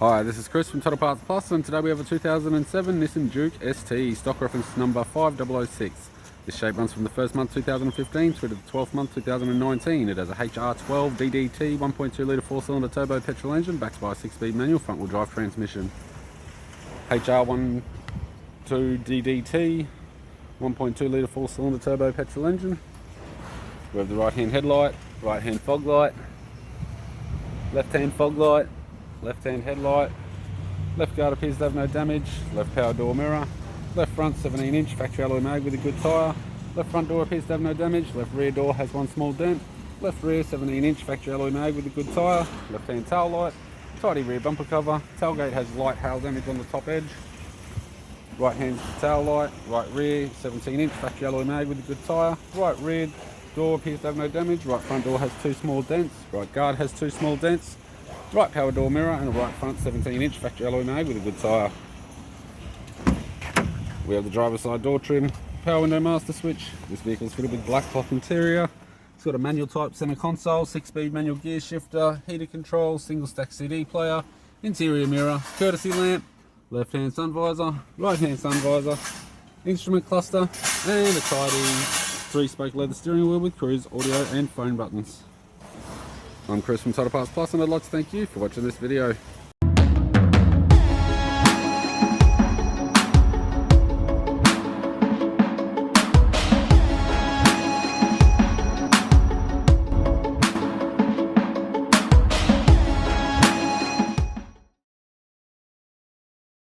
Hi, this is Chris from Turbo Parts Plus, and today we have a 2007 Nissan Juke ST, stock reference number 5006. This shape runs from the first month 2015 through to the 12th month 2019. It has a HR12 DDT 1.2 litre 4-cylinder turbo petrol engine backed by a 6-speed manual front-wheel drive transmission. HR12 DDT 1.2 litre 4-cylinder turbo petrol engine. We have the right-hand headlight, right-hand fog light, left-hand fog light, left-hand headlight, left guard appears to have no damage, left power door mirror, left front 17-inch factory alloy mag with a good tyre, left front door appears to have no damage, left rear door has one small dent, left rear 17-inch factory alloy mag with a good tyre, left-hand tail light, tidy rear bumper cover, tailgate has light hail damage on the top edge, right-hand tail light, right rear 17-inch factory alloy mag with a good tyre, right rear door appears to have no damage, right front door has two small dents, right guard has two small dents, right power door mirror and a right front 17-inch factory alloy mag with a good tyre. We have the driver's side door trim, power window master switch. This vehicle is fitted with black cloth interior. It's got a manual type center console, 6-speed manual gear shifter, heated control, single stack CD player, interior mirror, courtesy lamp, left hand sun visor, right hand sun visor, instrument cluster and a tidy 3-spoke leather steering wheel with cruise audio and phone buttons. I'm Chris from Turbo Parts Plus, and I'd like to thank you for watching this video.